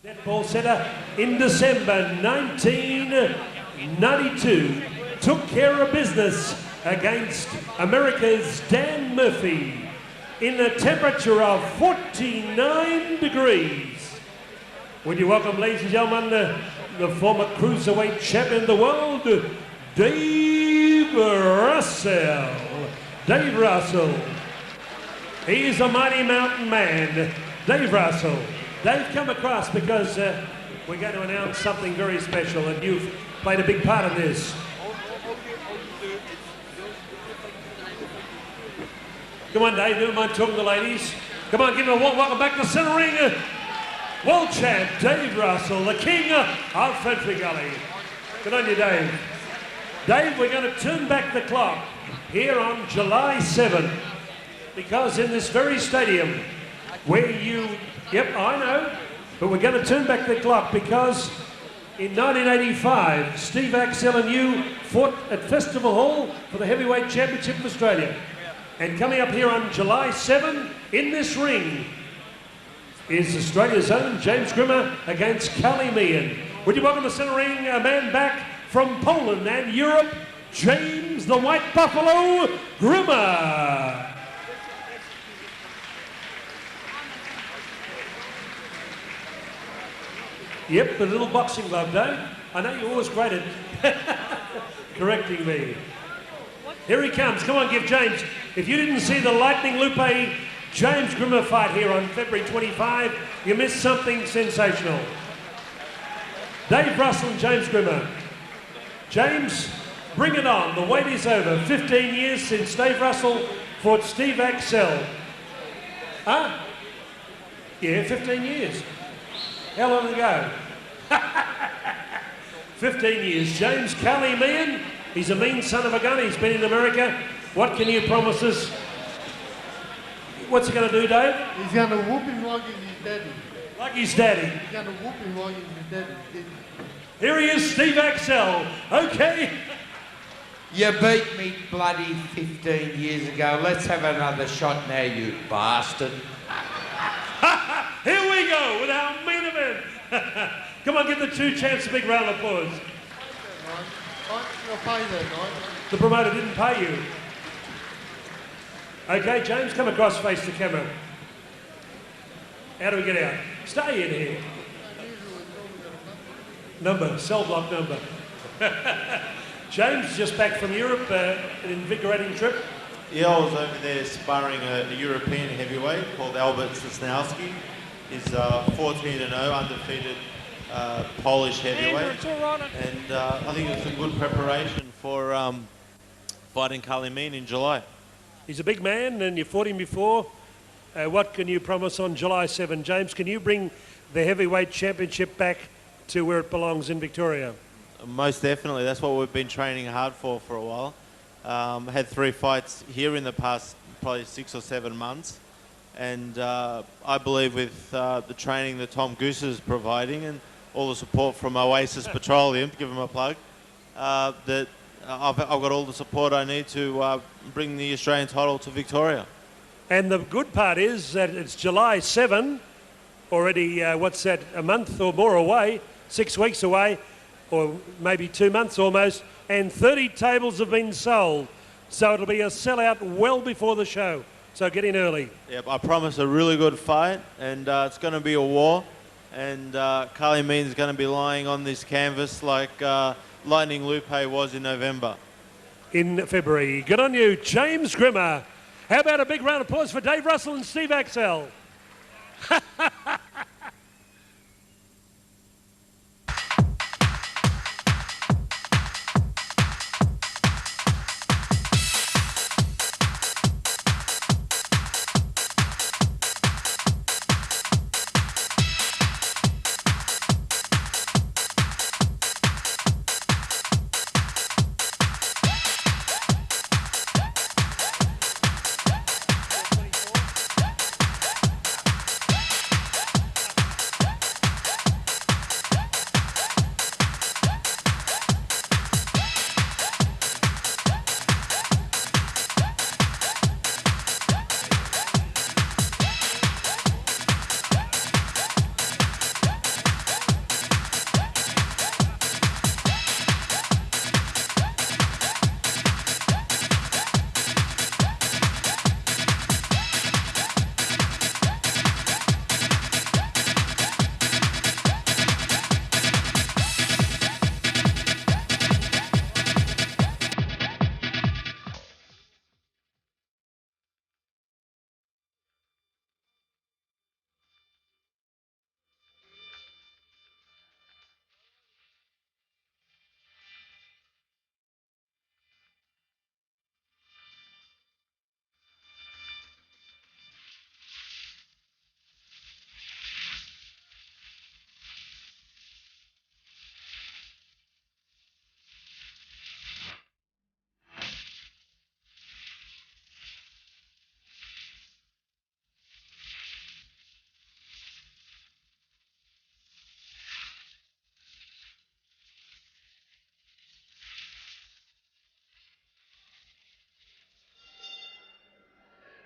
Netball Centre in December 1992 took care of business against America's Dan Murphy in a temperature of 49 degrees. Would you welcome, ladies and gentlemen, the former cruiserweight champion of the world, Dave Russell. Dave Russell. He is a mighty mountain man. Dave Russell. Dave, come across because we're going to announce something very special and you've played a big part in this. Come on, Dave, don't mind talking to the ladies. Come on, give him a warm welcome back to the centre ring. World champ, Dave Russell, the king of Ferntree Gully. Good on you, Dave. Dave, we're going to turn back the clock here on July 7, because in this very stadium where you, yep, I know, but we're going to turn back the clock because in 1985, Steve Axel and you fought at Festival Hall for the Heavyweight Championship of Australia. And coming up here on July 7, in this ring, is Australia's own James Grimmer against Cali Meehan. Would you welcome the centre ring, a man back from Poland and Europe, James the White Buffalo Grimmer. Yep, the little boxing glove, Dave. I know you're always great at correcting me. Here he comes. Come on, give James. If you didn't see the Lightning Lupe James Grimmer fight here on February 25, you missed something sensational. Dave Russell and James Grimmer. James, bring it on. The wait is over. 15 years since Dave Russell fought Steve Axel. Huh? Yeah, 15 years. How long ago? 15 years. James Cali Meehan. He's a mean son of a gun. He's been in America. What can you promise us? What's he going to do, Dave? He's going to whoop him like he's his daddy. Like his daddy. He's going to whoop him like he's his daddy. Here he is, Steve Axel. Okay. You beat me bloody 15 years ago. Let's have another shot now, you bastard. Here we go with our main event. Come on, give the two champs a big round of applause. You'll pay that night. The promoter didn't pay you. Okay, James, come across, face the camera. How do we get out? Stay in here. Number, cell block number. James, just back from Europe, an invigorating trip. Yeah, I was over there sparring a European heavyweight called Albert Sosnowski. He's 14-0, undefeated Polish heavyweight. And I think it was a good preparation for fighting Cali Meehan in July. He's a big man and you fought him before. What can you promise on July 7? James, can you bring the heavyweight championship back to where it belongs in Victoria? Most definitely. That's what we've been training hard for a while. Had 3 fights here in the past probably 6 or 7 months. And I believe with the training that Tom Goose is providing and all the support from Oasis Petroleum, to give them a plug, that I've got all the support I need to bring the Australian title to Victoria. And the good part is that it's July 7, already, what's that, a month or more away, 6 weeks away, or maybe 2 months almost, and 30 tables have been sold. So it'll be a sellout well before the show. So get in early. Yep, I promise a really good fight, and it's going to be a war. And Cali Meehan is going to be lying on this canvas like Lightning Lupe was in November. In February. Good on you, James Grimmer. How about a big round of applause for Dave Russell and Steve Axel?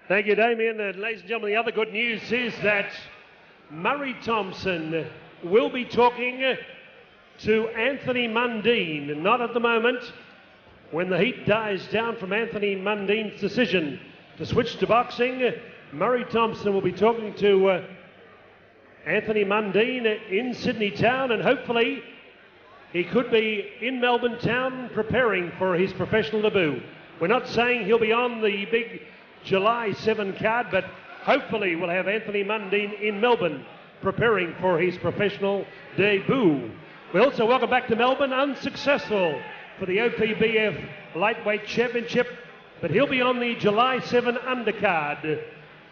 Thank you, Damien. Ladies and gentlemen, the other good news is that Murray Thomson will be talking to Anthony Mundine. Not at the moment. When the heat dies down from Anthony Mundine's decision to switch to boxing, Murray Thomson will be talking to Anthony Mundine in Sydney town, and hopefully he could be in Melbourne town preparing for his professional debut. We're not saying he'll be on the big July 7 card, but hopefully we'll have Anthony Mundine in Melbourne preparing for his professional debut. We also welcome back to Melbourne, unsuccessful for the OPBF Lightweight Championship, but he'll be on the July 7 undercard.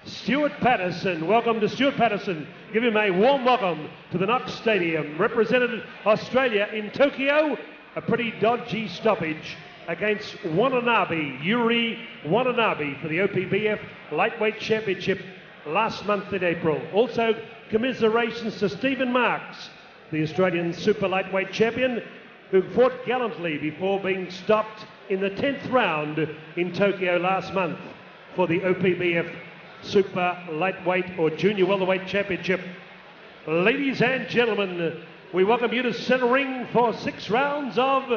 Stuart Patterson, welcome to Stuart Patterson. Give him a warm welcome to the Knox Stadium. Represented Australia in Tokyo, a pretty dodgy stoppage against Watanabe, Yuri Watanabe, for the OPBF Lightweight Championship last month in April. Also, commiserations to Stephen Marks, the Australian Super Lightweight Champion, who fought gallantly before being stopped in the 10th round in Tokyo last month for the OPBF Super Lightweight or Junior Welterweight Championship. Ladies and gentlemen, we welcome you to centre ring for 6 rounds of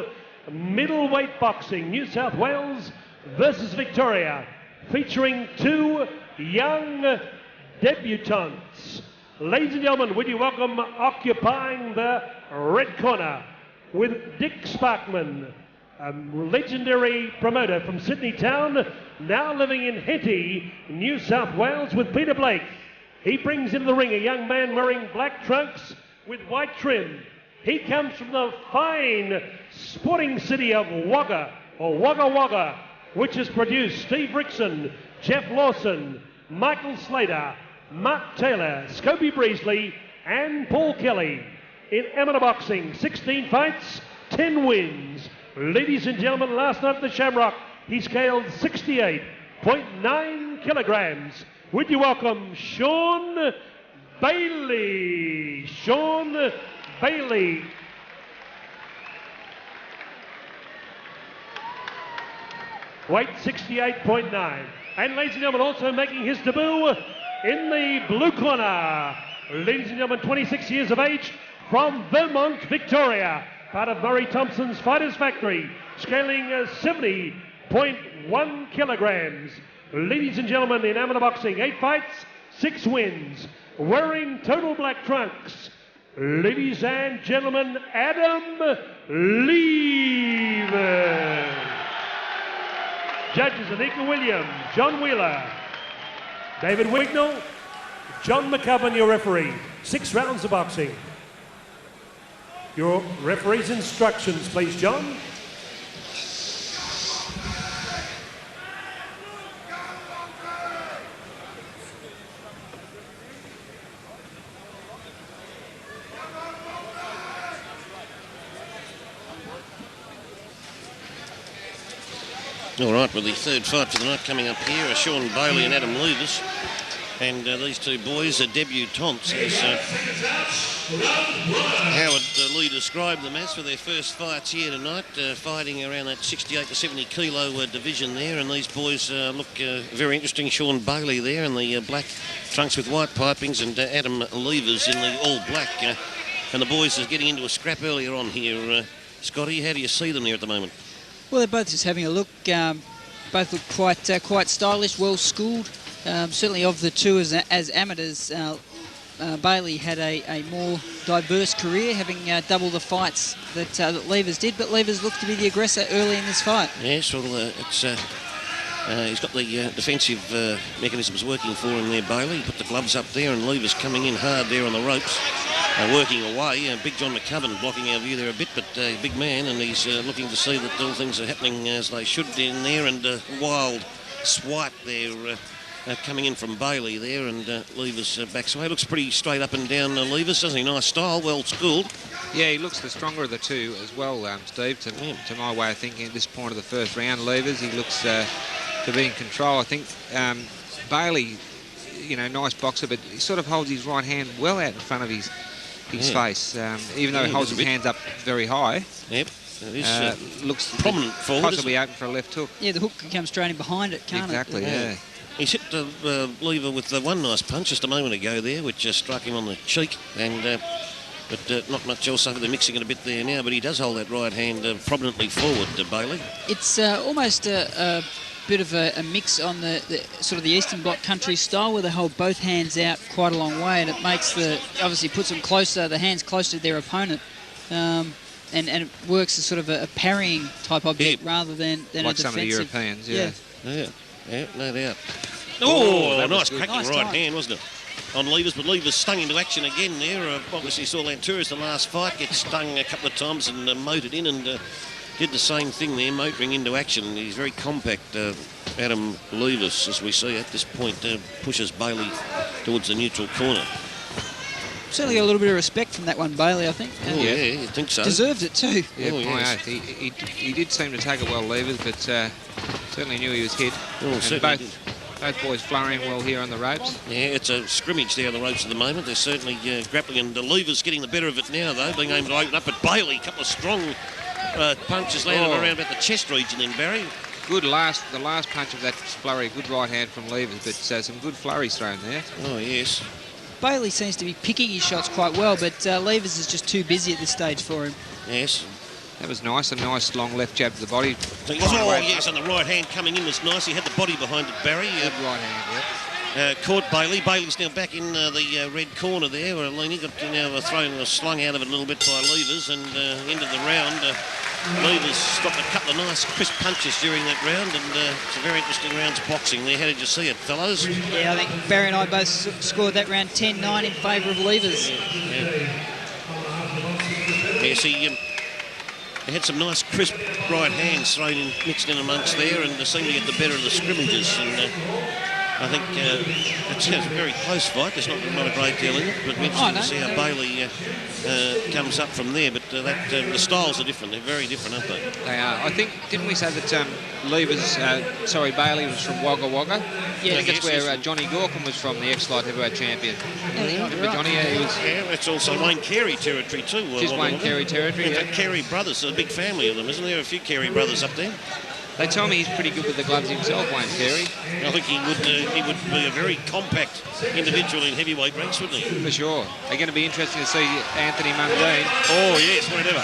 middleweight boxing. New South Wales versus Victoria, featuring 2 young debutantes. Ladies and gentlemen, would you welcome, occupying the red corner with Dick Sparkman, a legendary promoter from Sydney town, now living in Henty, New South Wales, with Peter Blake. He brings into the ring a young man wearing black trunks with white trim. He comes from the fine sporting city of Wagga, or Wagga Wagga, which has produced Steve Rickson, Jeff Lawson, Michael Slater, Mark Taylor, Scobie Breesley, and Paul Kelly. In amateur boxing, 16 fights, 10 wins. Ladies and gentlemen, last night at the Shamrock, he scaled 68.9 kilograms. Would you welcome Sean Bailey? Sean Bailey. Weight 68.9. And ladies and gentlemen, also making his debut in the blue corner, ladies and gentlemen, 26 years of age, from Vermont, Victoria, part of Murray Thompson's Fighters Factory, scaling 70.1 kilograms. Ladies and gentlemen, in amateur boxing, 8 fights, 6 wins, wearing total black trunks. Ladies and gentlemen, Adam Lever. Judges Anika Williams, John Wheeler, David Wignall, John McCubbin, your referee. 6 rounds of boxing. Your referee's instructions, please, John. All right, well, the third fight for the night coming up here are Sean Bailey and Adam Levers. And these 2 boys are debutantes, as Howard Lee described them as, for their first fights here tonight, fighting around that 68 to 70 kilo division there. And these boys look very interesting. Sean Bailey there in the black trunks with white pipings, and Adam Levers in the all black. And the boys are getting into a scrap earlier on here. Scotty, how do you see them there at the moment? Well, they're both just having a look. Both look quite stylish, well schooled. Certainly of the 2 as amateurs, Bailey had a more diverse career, having double the fights that Levers did, but Levers looked to be the aggressor early in this fight. Yes, well, he's got the defensive mechanisms working for him there, Bailey. He put the gloves up there, and Levers coming in hard there on the ropes, working away. Big John McCubbin blocking our view there a bit, but big man, and he's looking to see that all things are happening as they should in there, and wild swipe there coming in from Bailey there, and Levers back. So he looks pretty straight up and down, Levers, doesn't he? Nice style, well schooled. Yeah, he looks the stronger of the 2 as well, Steve, to my way of thinking at this point of the first round. Levers, he looks to be in control. I think Bailey, nice boxer, but he sort of holds his right hand well out in front of his face, even though he holds his hands up very high. Yep. Looks prominent forward, possibly open for a left hook. Yeah, the hook can come straight in behind it, can't it? Exactly, yeah. He's hit the Lever with one nice punch just a moment ago there, which struck him on the cheek, and but not much else over there, mixing it a bit there now, but he does hold that right hand prominently forward, Bailey. It's almost a bit of a mix on the sort of the Eastern Bloc country style, where they hold both hands out quite a long way, and it makes obviously puts them closer, the hands closer to their opponent, and it works as sort of a parrying type object rather than like a defensive. Some of the Europeans, yeah. Yeah, no doubt. Oh, that nice was cracking nice right time. hand, wasn't it? On Levers, but Levers stung into action again there. Obviously saw Lanturas the last fight, get stung a couple of times and motored in, and did the same thing there, motoring into action. He's very compact, Adam Levers, as we see at this point, pushes Bailey towards the neutral corner. Certainly got a little bit of respect from that one, Bailey, I think. Yeah, you think so? Deserved it too. Yeah, Oh, my yes. oath. He did seem to take it well, Levers, but certainly knew he was hit. Oh, And certainly both boys flurrying well here on the ropes. Yeah, it's a scrimmage there on the ropes at the moment. They're certainly grappling, and the Levers getting the better of it now, though, being able to open up. But Bailey, a couple of strong punches landed around about the chest region then, Barry. Good the last punch of that flurry, good right hand from Levers, but some good flurries thrown there. Oh, yes. Bailey seems to be picking his shots quite well, but Levers is just too busy at this stage for him. Yes. That was nice, a nice long left jab to the body. Oh, yes, and the right hand coming in was nice. He had the body behind it, Barry. Good right hand, Caught Bailey. Bailey's now back in the red corner there. Leaning got now thrown slung out of it a little bit by Levers, and end of the round. Levers stopped a couple of nice crisp punches during that round, and it's a very interesting round's boxing there. How did you see it, fellows? Yeah, I think Barry and I both scored that round 10-9 in favour of Levers. Yes, he had some nice crisp right hands thrown in, mixed in amongst there, and seemed to get the better of the scrimmages. And I think it's a very close fight. There's not a great deal in it, but interesting to see how Bailey comes up from there. But the styles are different. They're very different, aren't they? They are. I think, didn't we say that Bailey was from Wagga Wagga? Yeah, I think that's where Johnny Gorkin was from, the ex-light heavyweight champion. You're right. Johnny, he was... Yeah, that's also Wayne Carey territory too. Just Wayne Carey territory, The Carey brothers, a big family of them, isn't there? A few Carey brothers up there. They tell me he's pretty good with the gloves himself, Wayne Carey. I think he would be a very compact individual in heavyweight ranks, wouldn't he? For sure. They're going to be interesting to see Anthony Mundine. Oh, yes, whatever.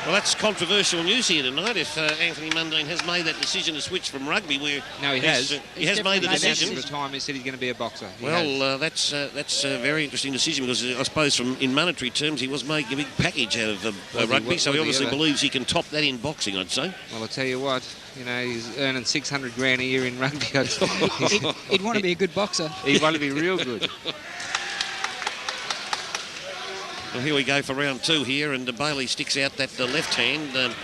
Well, that's controversial news here tonight. If Anthony Mundine has made that decision to switch from rugby, where No, he has. He has made the decision. At the time, he said he's going to be a boxer. That's a very interesting decision, because I suppose in monetary terms he was making a big package out of rugby, so he obviously believes he can top that in boxing, I'd say. Well, I'll tell you what, he's earning 600 grand a year in rugby. He'd want to be a good boxer. He'd want to be real good. Well, here we go for round two here, and Bailey sticks out that left hand.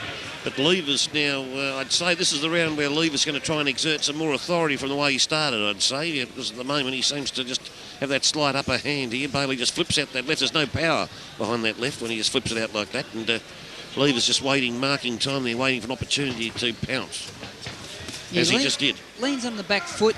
But Levers now, I'd say this is the round where Levers going to try and exert some more authority from the way he started, I'd say, because at the moment he seems to just have that slight upper hand here. Bailey just flips out that left. There's no power behind that left when he just flips it out like that, and Levers just marking time there, waiting for an opportunity to pounce, as he just did. Leans on the back foot,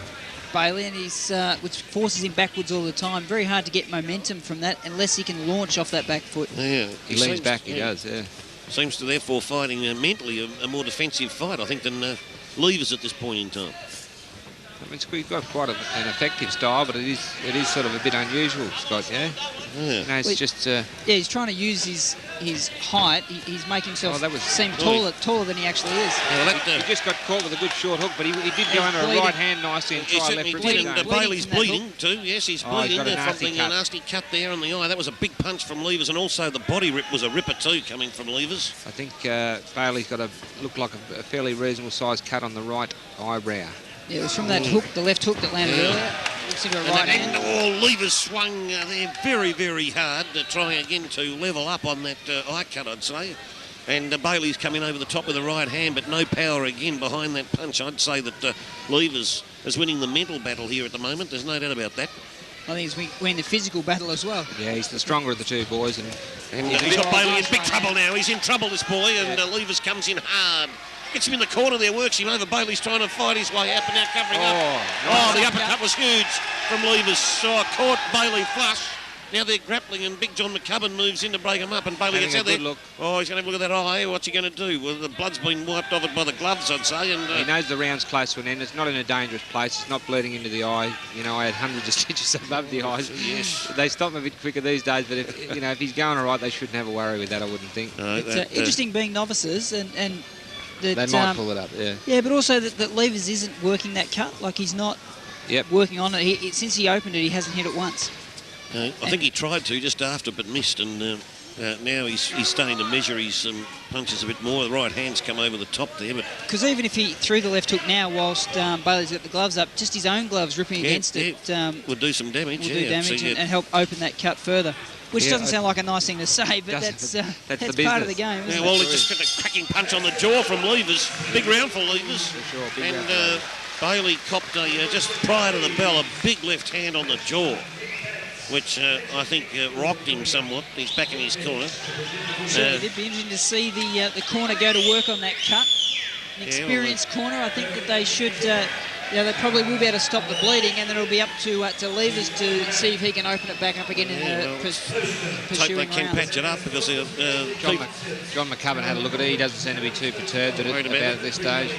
Bailey, and which forces him backwards all the time. Very hard to get momentum from that unless he can launch off that back foot. Yeah, he leans back, he does, yeah. Seems to therefore fighting mentally a more defensive fight, I think, than Levers at this point in time. I mean, he's got quite an effective style, but it is sort of a bit unusual, Scott, yeah? Yeah. It's just... he's trying to use his height. He's making himself seem taller than he actually is. Yeah, well, he just got caught with a good short hook, but he did go under a right hand nicely and try left bleeding. rib. Bailey's bleeding too. Yes, he's bleeding got a from a nasty cut there on the eye. That was a big punch from Levers, and also the body rip was a ripper too coming from Levers. I think Bailey's got looked like a fairly reasonable sized cut on the right eyebrow. Yeah, it was from that hook, the left hook that landed earlier. Looks into a right hand. Levers swung there very, very hard to try again to level up on that eye cut, I'd say. And Bailey's coming over the top with the right hand, but no power again behind that punch. I'd say that Levers is winning the mental battle here at the moment. There's no doubt about that. I think he's winning the physical battle as well. Yeah, he's the stronger of the two boys. And he's got Bailey in big trouble now. He's in trouble, this boy, and Levers comes in hard. Gets him in the corner there, works him over. Bailey's trying to fight his way up and now covering up. The uppercut was huge from Levers. Caught Bailey flush. Now they're grappling, and Big John McCubbin moves in to break him up, and Bailey gets out there. Look. Oh, he's going to have a look at that eye. What's he going to do? Well, the blood's been wiped off it by the gloves, I'd say. And he knows the round's close to an end. It's not in a dangerous place. It's not bleeding into the eye. You know, I had hundreds of stitches above the eyes. Yes. They stop him a bit quicker these days, but if, you know, if he's going all right, they shouldn't have a worry with that, I wouldn't think. It's interesting being novices and that, they might pull it up, yeah. Yeah, but also that Levers isn't working that cut. Like, he's not working on it. Since he opened it, he hasn't hit it once. I think he tried to just after, but missed, and now he's starting to measure his punches a bit more. The right hand's come over the top there, but because even if he threw the left hook now, whilst Bailey's got the gloves up, just his own gloves ripping against it would do some damage. Will do damage and help open that cut further. Which doesn't sound like a nice thing to say, but that's part of the game. Isn't well, it? it just got a cracking punch on the jaw from Levers. Big round for Levers. For sure, big round and Bailey copped just prior to the bell a big left hand on the jaw, which I think rocked him somewhat. He's back in his corner. It'd be interesting to see the corner go to work on that cut. An experienced corner. I think that they should. They probably will be able to stop the bleeding, and then it'll be up to Levers to see if he can open it back up again in the pursuing they can patch it up because John McCubbin had a look at it. He doesn't seem to be too perturbed about it at this stage.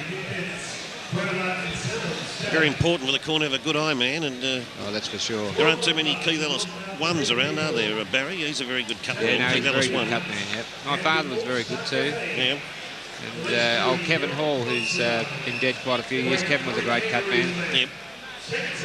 Very important for the corner to have a good eye man, and that's for sure. There aren't too many Keith Ellis ones around, are there? Barry, he's a very good cut man. Yeah, no, he's a very good cut man. Yep. My father was very good too. Yeah. And old Kevin Hall, who's been dead quite a few years. Kevin was a great cut man. Yep.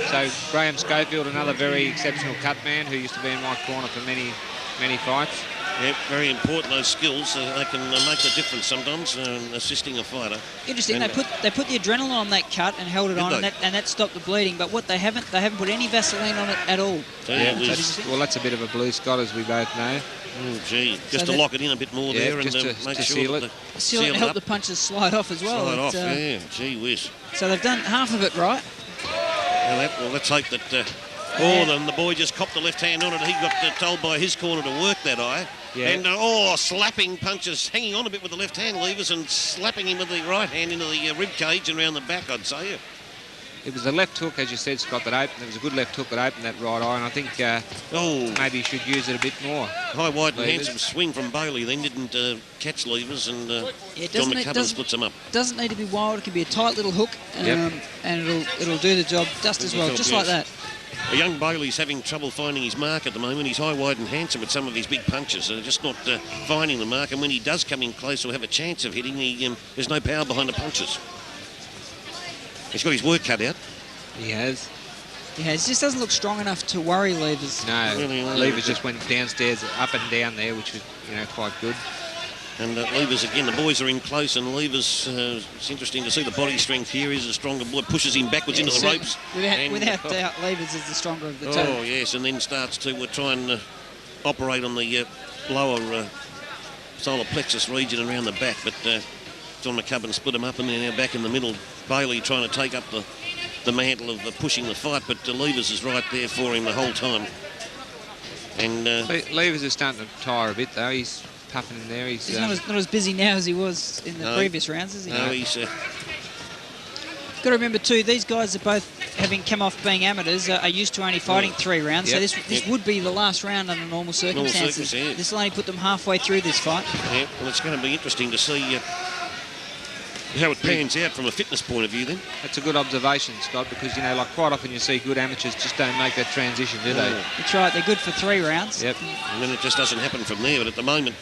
So Graham Schofield, another very exceptional cut man who used to be in my corner for many, many fights. Yep, very important, those skills. They can make the difference sometimes, assisting a fighter. Interesting. And they put the adrenaline on that cut and held it on, and that stopped the bleeding. But what they haven't put any Vaseline on it at all. Yeah, that's a bit of a blue Scott, as we both know. Oh, gee, just to lock it in a bit more there, and make sure seal it. Seal it and help the punches slide off as well. Slide off, yeah. Gee whiz. So they've done half of it right. Well, let's hope that. Then the boy just copped the left hand on it. He got told by his corner to work that eye. Yeah. And slapping punches, hanging on a bit with the left hand, Levers, and slapping him with the right hand into the rib cage and around the back, I'd say. It was the left hook, as you said, Scott, that opened. It was a good left hook that opened that right eye, and I think maybe you should use it a bit more. High, wide, and handsome swing from Bailey. Then didn't catch Levers, and John McCubbin splits him up. Doesn't need to be wild. It can be a tight little hook, and it'll do the job just as well, just like that. A young Bailey's having trouble finding his mark at the moment. He's high, wide and handsome with some of his big punches. Just not finding the mark, and when he does come in close or have a chance of hitting, there's no power behind the punches. He's got his work cut out. He has. Yeah, it just doesn't look strong enough to worry Levers. No, Levers just went downstairs, up and down there, which was quite good. And Levers again, the boys are in close, and Levers, it's interesting to see the body strength here. He's a stronger boy, pushes him backwards into the ropes. Without doubt, Levers is the stronger of the two. Oh, yes, and then starts to try and operate on the lower solar plexus region around the back. But John McCubbin split him up, and they're now back in the middle. Bailey trying to take up the mantle of pushing the fight, but Levers is right there for him the whole time. And Levers is starting to tire a bit, though. He's puffing in there. He's not as busy now as he was in the previous rounds, is he? No, he's... Got to remember too, these guys are both, having come off being amateurs, are used to only fighting 3 rounds. So this would be the last round under normal circumstances. This will only put them halfway through this fight. Yeah, well, it's going to be interesting to see how it pans out from a fitness point of view then. That's a good observation, Scott, because, like quite often you see good amateurs just don't make that transition, do they? That's right, they're good for 3 rounds. Yep. And then it just doesn't happen from there. But at the moment,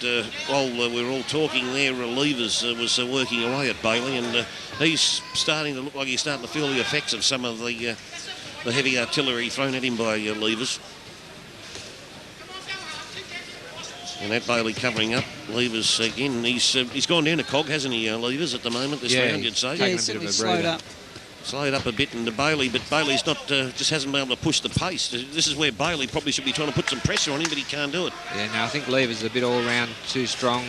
while we're all talking there, Levers was working away at Bailey, and he's starting to look like he's starting to feel the effects of some of the heavy artillery thrown at him by Levers. And that Bailey covering up. Levers again. He's gone down a cog, hasn't he, Levers, at the moment, this round, you'd say? Yeah, he's certainly slowed up. Slowed up a bit into Bailey, but Bailey's not, just hasn't been able to push the pace. This is where Bailey probably should be trying to put some pressure on him, but he can't do it. Yeah, no, I think Levers is a bit all round too strong.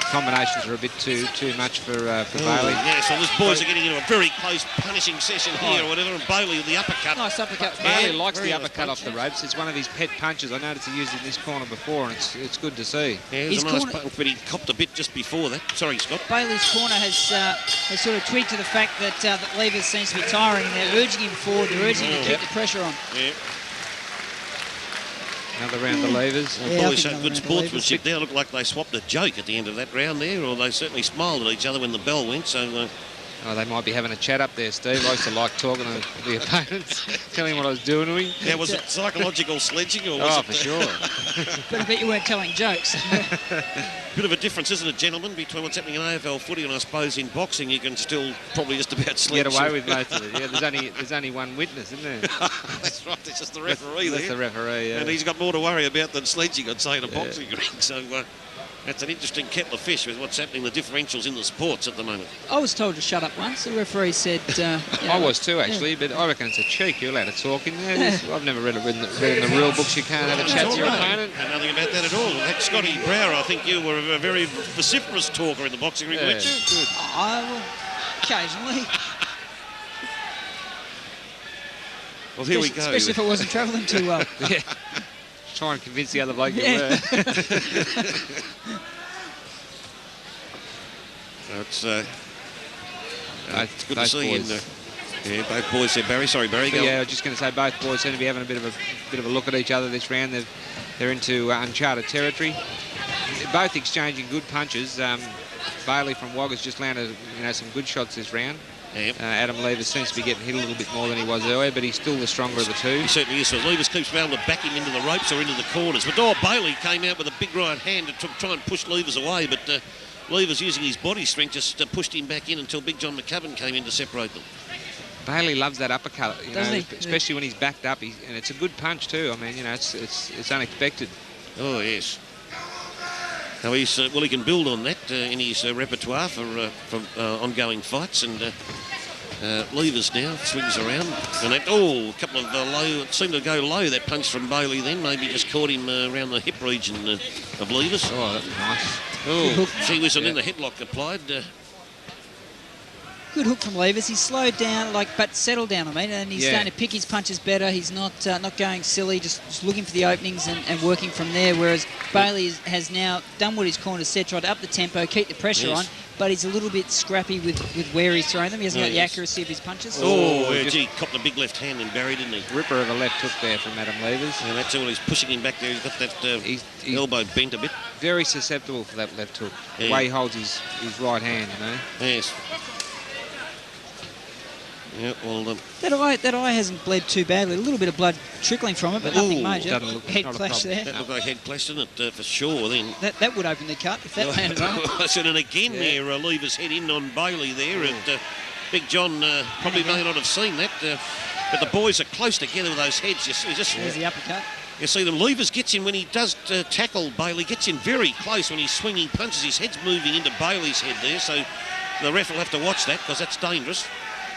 Combinations are a bit too much for Bailey. Yeah, so these boys are getting into a very close punishing session here or whatever, and Bailey with the uppercut. Nice uppercut. Bailey likes the uppercut off the ropes. It's one of his pet punches. I noticed he used it in this corner before, and it's good to see. Yeah, it was a nice punch, but he copped a bit just before that. Sorry, Scott. Bailey's corner has sort of tweaked to the fact that Levers seems to be tiring. They're urging him forward. They're urging him to keep the pressure on. Yeah. Another round of levers. Yeah, I Boys think showed another good round of sportsmanship there. Looked like they swapped a joke at the end of that round there, or they certainly smiled at each other when the bell went. So Oh, they might be having a chat up there, Steve. I used to like talking to the opponents, telling him what I was doing to him. yeah, was it psychological sledging, or was Oh, it for sure. But I bet you weren't telling jokes. bit of a difference, isn't it, gentlemen, between what's happening in AFL footy and I suppose in boxing you can still probably just about sledge. Get away with most of it. Yeah, there's only one witness, isn't there? That's right, it's just the referee That's there. the referee, yeah. And he's got more to worry about than sledging, I'd say, in a boxing ring. So that's an interesting kettle of fish with what's happening, the differentials in the sports at the moment. I was told to shut up once. The referee said... I was too, actually, but I reckon it's a cheek. You're allowed to talk in there. I've never read in the rule books you can't have a chat to your opponent. And nothing about that at all. Like Scotty Brower, I think you were a very vociferous talker in the boxing ring, weren't you? Good. I will occasionally. Well, here we go. Especially if it wasn't travelling too well. Yeah. Try and convince the other bloke you Yeah. were. It's good to Both see you. boys. Yeah, both boys there. Barry, sorry, Barry. But Go. yeah, I was just going to say both boys seem to be having a bit of a look at each other this round. They're into uncharted territory. Both exchanging good punches. Bailey from Wagga's just landed some good shots this round. Yep. Adam Levers seems to be getting hit a little bit more than he was earlier, but he's still the stronger of the two. He certainly is. So Levers keeps able to back him into the ropes or into the corners. But Bailey came out with a big right hand to try and push Levers away, but Levers, using his body strength, just pushed him back in until Big John McCubbin came in to separate them. Bailey loves that uppercut, Doesn't he? especially when he's backed up. And it's a good punch too. I mean, it's unexpected. Oh, yes. Now he can build on that in his repertoire for ongoing fights. And Levers now swings around. And that, a couple of low, it seemed to go low, that punch from Bailey then. Maybe just caught him around the hip region of Levers. Oh, that's nice. Oh, gee whiz, and then the headlock applied. Good hook from Levers. He's slowed down, but settled down, and he's starting to pick his punches better. He's not going silly, just looking for the openings and working from there, whereas Bailey has now done what his corners said, tried to up the tempo, keep the pressure on, but he's a little bit scrappy with where he's throwing them. He hasn't got the accuracy of his punches. Gee, copped a big left hand and buried, didn't he? Ripper of a left hook there from Adam Levers. And that's all, he's pushing him back there. He's got that he's elbow bent a bit. Very susceptible for that left hook. Yeah. The way he holds his right hand, Yes. Yeah, well, That eye hasn't bled too badly. A little bit of blood trickling from it, but nothing major. doesn't look- Head not a clash problem. there. that looked like head clash, didn't it, for sure then. That would open the cut if that landed on it. And again there, Levers head in on Bailey there. And Big John probably may not have seen that. But the boys are close together with those heads. There's the uppercut. You see them. Levers gets in when he does tackle Bailey, gets in very close when he's swinging punches. His head's moving into Bailey's head there, so the ref will have to watch that because that's dangerous.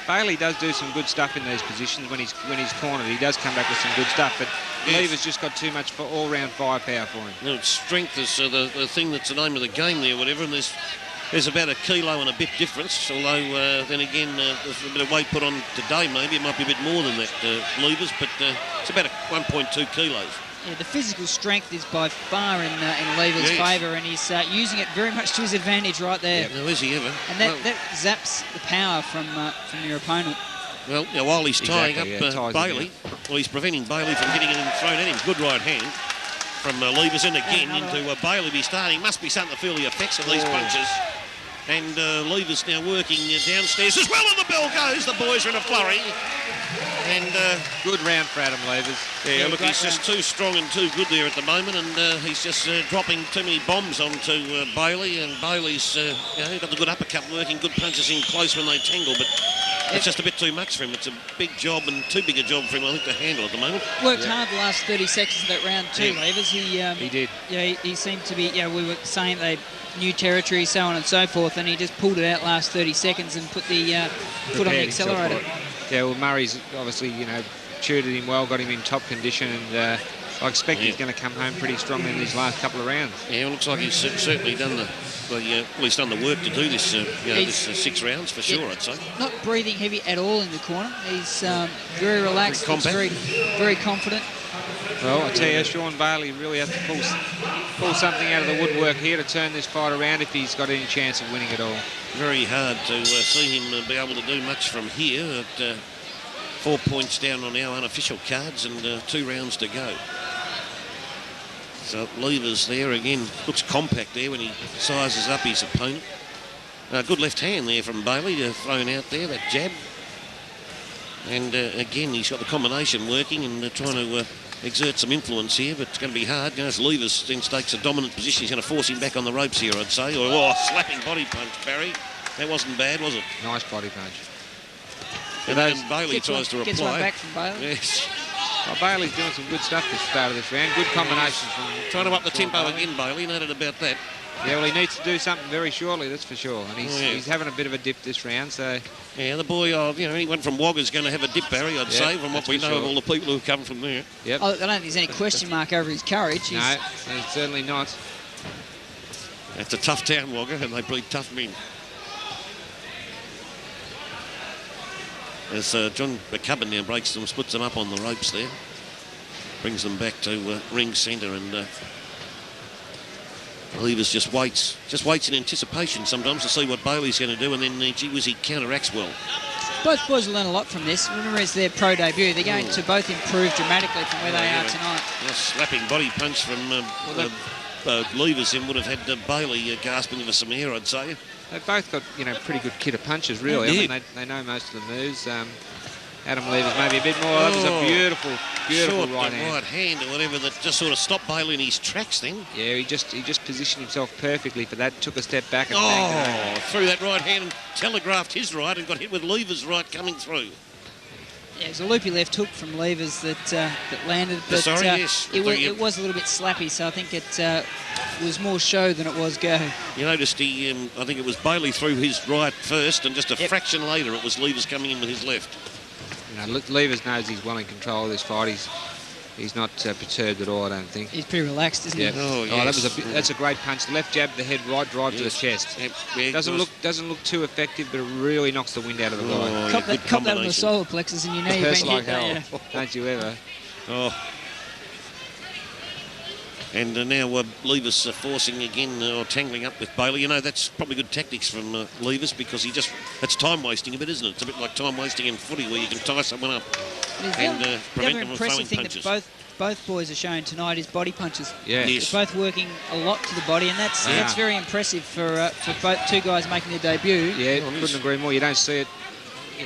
Bailey does do some good stuff in these positions when he's cornered. He does come back with some good stuff, but Levers just got too much for all-round firepower for him. No, strength is the thing that's the name of the game there, whatever, and there's about a kilo and a bit difference, although then again there's a bit of weight put on today maybe. It might be a bit more than that, Levers, but it's about 1.2 kilos. Yeah, the physical strength is by far in Levers' favour, and he's using it very much to his advantage right there. Yeah, now is he ever? And that zaps the power from your opponent. Well, now while he's tying Exactly, up ties him Bailey, well, he's preventing Bailey from getting it and thrown at him. Good right hand from Levers, and again into Bailey. Be starting. Must be something to feel the effects of these punches. And Levers now working downstairs as well, and the bell goes. The boys are in a flurry. And Good round for Adam Levers. yeah, look, he's just too strong and too good there at the moment, and he's just dropping too many bombs onto Bailey, and Bailey's got the good uppercut working, good punches in close when they tangle, but it's just a bit too much for him. It's a big job and too big a job for him, I think, to handle at the moment. Worked hard the last 30 seconds of that round too, Levers. He did. Yeah, he seemed to be. We were saying they new territory, so on and so forth, and he just pulled it out last 30 seconds and put the foot on the accelerator. Yeah, well, Murray's obviously, tutored him well, got him in top condition, and I expect he's going to come home pretty strongly in these last couple of rounds. Yeah, it looks like he's certainly done he's done the work to do this, this 6 rounds for sure, I'd say. Not breathing heavy at all in the corner. He's very relaxed, very, very confident. Well, I tell you, Sean Bailey really has to pull something out of the woodwork here to turn this fight around if he's got any chance of winning it all. Very hard to see him be able to do much from here at 4 points down on our unofficial cards and 2 rounds to go. So Levers there again, looks compact there when he sizes up his opponent. Good left hand there from Bailey, thrown out there, that jab. And again, he's got the combination working and trying to exert some influence here, but it's going to be hard. As Levers then takes a dominant position, he's going to force him back on the ropes here, I'd say. Oh, slapping body punch, Barry. That wasn't bad, was it? Nice body punch. And then Bailey tries to reply. Gets one back from Bailey. Yes. Well, Bailey's doing some good stuff this start of this round. Good combinations. Trying to up the tempo again, Bailey. Noted about that. Yeah, well, he needs to do something very shortly, that's for sure. And he's having a bit of a dip this round, so... Yeah, the boy, anyone from Wagga's going to have a dip, Barry, I'd say, from what we know of all the people who've come from there. Yep. I don't think there's any question mark over his courage. No, certainly not. It's a tough town, Wagga, and they breed tough men. As John McCubbin now breaks them, splits them up on the ropes there. Brings them back to ring centre, and Levers just waits in anticipation sometimes to see what Bailey's going to do, and then, gee whiz, he counteracts well. Both boys will learn a lot from this. Remember, it's their pro debut. They're going to both improve dramatically from where they are tonight. A slapping body punch from Levers then would have had Bailey gasping for some air, I'd say. They've both got, pretty good kit of punches, really. Yeah. I mean, they know most of the moves. Adam Levers maybe a bit more. That was a beautiful short right hand. Right hand or whatever that just sort of stopped Bailey in his tracks then. Yeah, he just positioned himself perfectly for that. Took a step back and banged it. Threw that right hand and telegraphed his right and got hit with Levers' right coming through. Yeah, it was a loopy left hook from Levers that landed, but yes. it was a little bit slappy, so I think it was more show than it was go. You noticed I think it was Bailey threw his right first, and just a fraction later it was Levers coming in with his left. Levers knows he's well in control of this fight. He's not perturbed at all, I don't think. He's pretty relaxed, isn't he? Oh, yes. That's a great punch. The left jab, the head right drive to the chest. Yep. Doesn't look too effective, but it really knocks the wind out of the guy. Cop that on the solar plexus, and you know you've been like hit. hell. Don't you ever? Oh. And now Levers forcing again or tangling up with Bailey. That's probably good tactics from Levers, because that's time wasting a bit, isn't it? It's a bit like time wasting in footy where you can tie someone up and prevent them from throwing punches. That both boys are showing tonight is body punches. Yeah. Yes. They're both working a lot to the body, and that's very impressive for both two guys making their debut. Yeah, couldn't agree more. You don't see it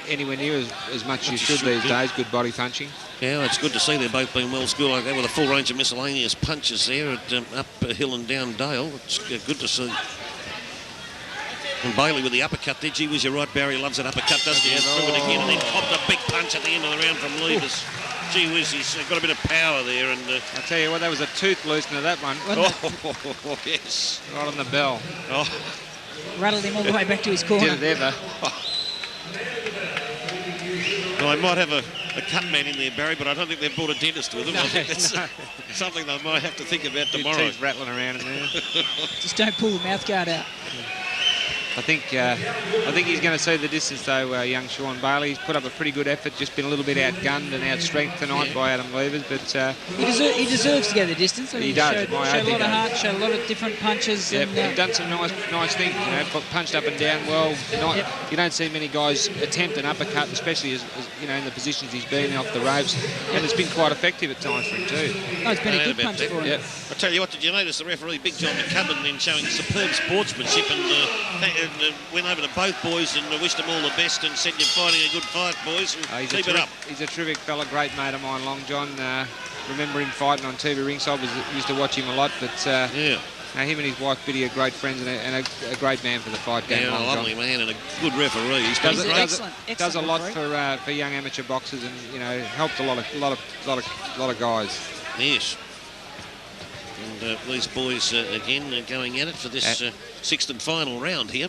anywhere near as much as you should these days. Good body punching. Yeah, it's good to see they've both been well schooled like that with a full range of miscellaneous punches there at up hill and down Dale. It's good to see. And Bailey with the uppercut there. Gee whiz, you're right, Barry loves that uppercut, doesn't he? Threw it again and then popped a big punch at the end of the round from Levers. Gee whiz, he's got a bit of power there. And I tell you what, that was a tooth loosener, that one. Oh, yes. Right on the bell. Oh. Rattled him all the way back to his corner. Did it ever. Well, I might have a cut man in there, Barry, but I don't think they've brought a dentist with them. I think that's something they might have to think about tomorrow. Teeth rattling around in there. Just don't pull the mouth guard out. I think he's going to see the distance, though, young Sean Bailey. He's put up a pretty good effort, just been a little bit outgunned and outstrengthed tonight by Adam Levers, but... he deserves to go the distance. He does. Showed a lot of heart, showed a lot of different punches. Yep, and, he's done some nice things, punched up and down well. You don't see many guys attempt an uppercut, especially as in the positions he's been in off the ropes, and it's been quite effective at times for him too. Oh, it's been a good punch for him. Yep. I tell you what, did you notice the referee, Big John McCubbin, then showing superb sportsmanship and went over to both boys and wished them all the best and said, you're fighting a good fight, boys, and keep it up. He's a terrific fella, great mate of mine, Long John. Remember him fighting on TV ringside, used to watch him a lot, but him and his wife Biddy are great friends and a great man for the fight game. Yeah, a lovely man and a good referee. He's does a lot for young amateur boxers, and helped a lot of guys. Yes. And these boys again going at it for this sixth and final round here.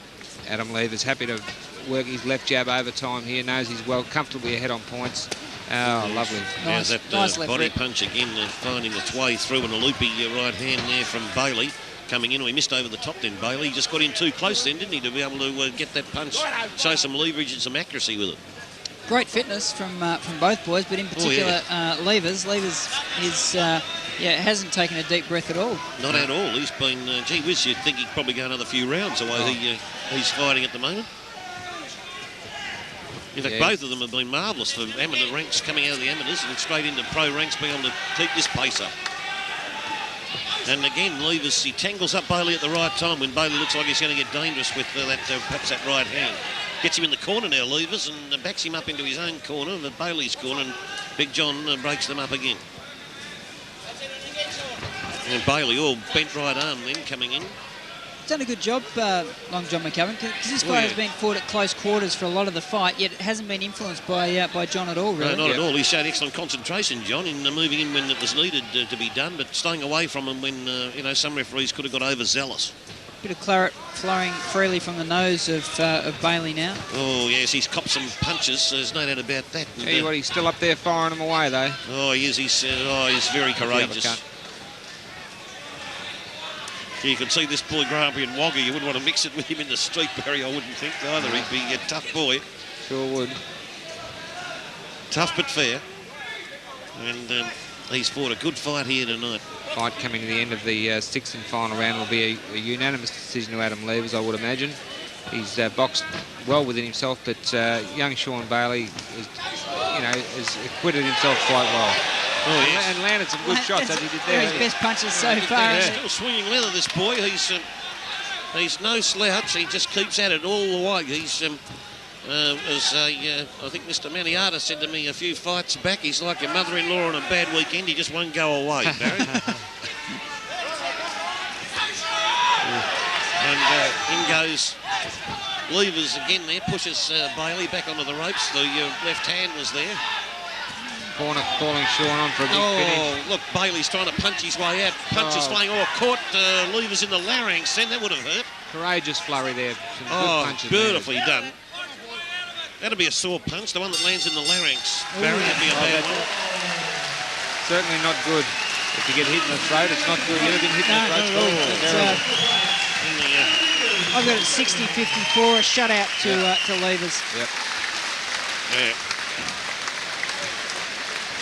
Adam Levers happy to work his left jab overtime here. Knows he's well comfortably ahead on points. Oh, lovely. Nice, that body punch again, finding its way through, and a loopy right hand there from Bailey coming in. He missed over the top then, Bailey. He just got in too close then, didn't he, to be able to get that punch, show some leverage and some accuracy with it. Great fitness from both boys, but in particular Levers. Levers hasn't taken a deep breath at all. Not at all. He's been, gee whiz, you'd think he'd probably go another few rounds the way he's fighting at the moment. In fact, both of them have been marvellous for amateur ranks, coming out of the amateurs and straight into pro ranks, being able to keep this pace up. And again, Levers, he tangles up Bailey at the right time when Bailey looks like he's going to get dangerous with perhaps that right hand. Gets him in the corner now, Levers, and backs him up into his own corner, the Bailey's corner, and Big John breaks them up again. And Bailey, all bent right arm then, coming in. Done a good job, Long John McCubbin, because this guy has been fought at close quarters for a lot of the fight, yet it hasn't been influenced by John at all, really. No, not at all. He showed excellent concentration, John, in moving in when it was needed to be done, but staying away from him when, you know, some referees could have got overzealous. Bit of claret flowing freely from the nose of Bailey now. Oh, yes, he's copped some punches, there's no doubt about that. Tell you what, he's still up there firing them away, though. Oh, he is. He's very courageous. You can see this boy Grumpy and Wagga. You wouldn't want to mix it with him in the street, Barry, I wouldn't think either. He'd be a tough boy. Sure would. Tough but fair. And he's fought a good fight here tonight. Fight coming to the end of the sixth and final round will be a unanimous decision to Adam Levers, I would imagine. He's boxed well within himself, but young Sean Bailey has acquitted himself quite well. Oh, yes. And landed some good shots as he did there. His best punches so far. He's still swinging leather, this boy. He's no slouch. He just keeps at it all the way. He's, I think Mr. Maniata said to me a few fights back, he's like your mother-in-law on a bad weekend. He just won't go away, Barry. And in goes Levers again there, pushes Bailey back onto the ropes. The left hand was there. Corner calling Sean on for a big finish. Look, Bailey's trying to punch his way out. Punches flying. Caught Levers in the larynx. Then that would have hurt. Courageous flurry there. Some good punches beautifully done. That'll be a sore punch. The one that lands in the larynx. Barry, that'd be a bad one. Certainly not good. If you get hit in the throat, it's not good. You ever been hit in the throat? I've got it 60-54, a shutout to Levers. Yep. Yeah.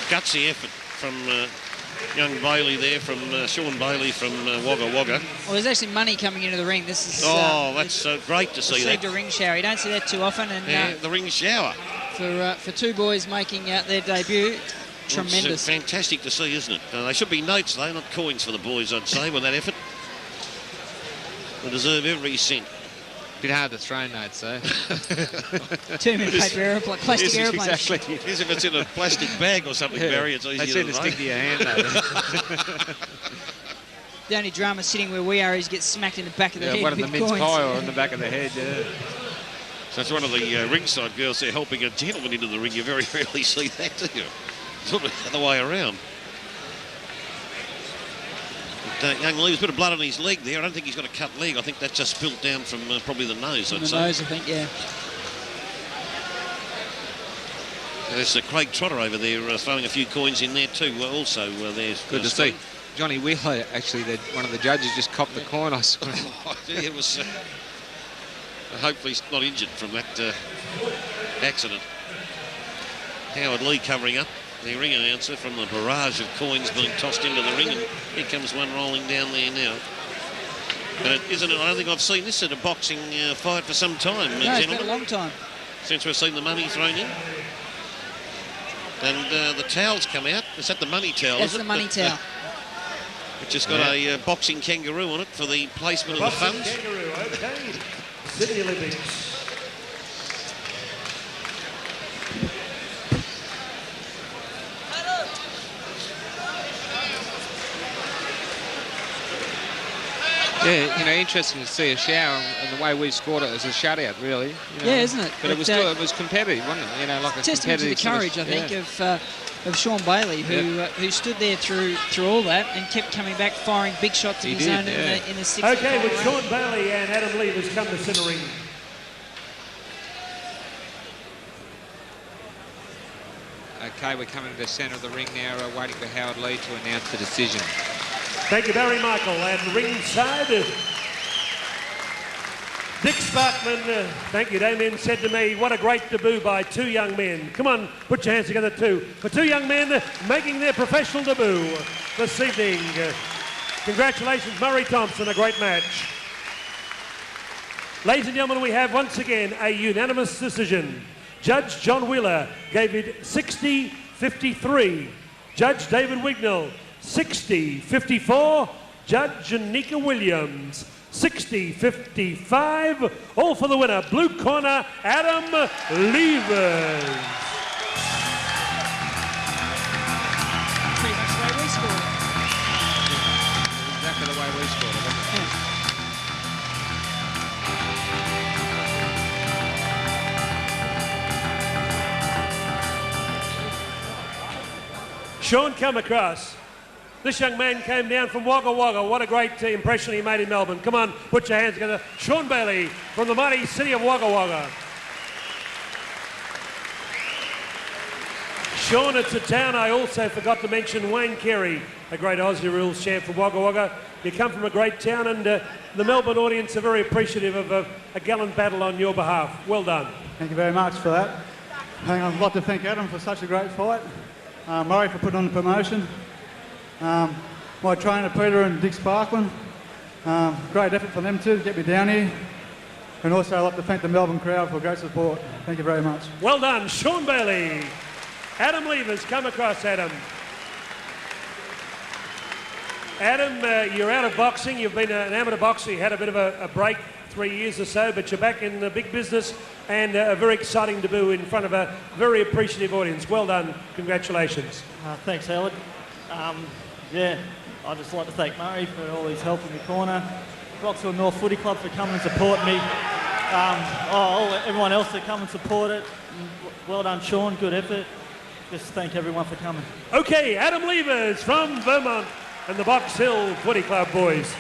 Gutsy effort from young Bailey there, from Sean Bailey from Wagga Wagga. Well, there's actually money coming into the ring. This is that's great to see that. Received a ring shower. You don't see that too often. And the ring shower. For two boys making their debut, tremendous. It's fantastic to see, isn't it? They should be notes, though, not coins for the boys, I'd say, with that effort. They deserve every cent. Bit hard to throw notes, though. 2 minute paper aeroplane, plastic aeroplane. Exactly. It is if it's in a plastic bag or something, Barry, it's easier they seem to stick to your hand, though. The only drama sitting where we are is get smacked in the back of the head. One of the with mince coins. pie or in the back of the head, yeah. So it's one of the ringside girls there helping a gentleman into the ring. You very rarely see that, do you? Sort of the other way around. Young Lee's a bit of blood on his leg there. I don't think he's got a cut leg. I think that just spilled down from probably the nose, I'd say. The nose, I think, yeah. There's Craig Trotter over there throwing a few coins in there too. Also, there's good to see. Johnny Wheeler, actually, one of the judges just copped the coin, I swear. It was. Hopefully, he's not injured from that accident. Howard Lee covering up. The ring announcer from the barrage of coins being tossed into the ring, and here comes one rolling down there now. But isn't it? I don't think I've seen this at a boxing fight for some time, no, gentlemen. It's been a long time. Since we've seen the money thrown in. And the towels come out. Is that the money towel? That's the money towel. Which has got a boxing kangaroo on it for the placement of the funds. Kangaroo, okay. Sydney Olympics. Yeah, interesting to see a shower, and the way we scored it as a shutout, really. Yeah, isn't it? But it was competitive, wasn't it? Like a testament to the courage, I think, of Sean Bailey, who stood there through all that and kept coming back, firing big shots of his own in the sixth. Okay, with Sean Bailey and Adam Levers come to centre ring. Okay, we're coming to the centre of the ring now, waiting for Howard Lee to announce the decision. Thank you, Barry Michael. And ringside, Dick Sparkman, thank you, Damien, said to me, what a great debut by two young men. Come on, put your hands together too. For two young men making their professional debut this evening. Congratulations, Murray Thomson, a great match. Ladies and gentlemen, we have once again a unanimous decision. Judge John Wheeler gave it 60-53. Judge David Wignall, 60-54. Judge Nika Williams. 60-55, all for the winner. Blue corner, Adam Levers. Pretty much the way we scored it. Exactly the way we scored it, wasn't it? Sean come across. This young man came down from Wagga Wagga. What a great impression he made in Melbourne. Come on, put your hands together. Sean Bailey from the mighty city of Wagga Wagga. Sean, it's a town I also forgot to mention, Wayne Carey, a great Aussie rules champ from Wagga Wagga. You come from a great town, and the Melbourne audience are very appreciative of a gallant battle on your behalf. Well done. Thank you very much for that. I'd like to thank Adam for such a great fight, Murray for putting on the promotion, my trainer Peter and Dick Sparkman, great effort from them too to get me down here, and also I'd like to thank the Melbourne crowd for great support. Thank you very much. Well done, Sean Bailey. Adam Levers, come across, Adam. Adam, you're out of boxing. You've been an amateur boxer. You had a bit of a break, 3 years or so, but you're back in the big business, and a very exciting debut in front of a very appreciative audience. Well done. Congratulations. Thanks, Howard. Yeah, I'd just like to thank Murray for all his help in the corner, Roxhill North Footy Club for coming and supporting me, everyone else that come and support it. Well done, Sean. Good effort. Just thank everyone for coming. Okay, Adam Levers from Vermont and the Box Hill Footy Club boys.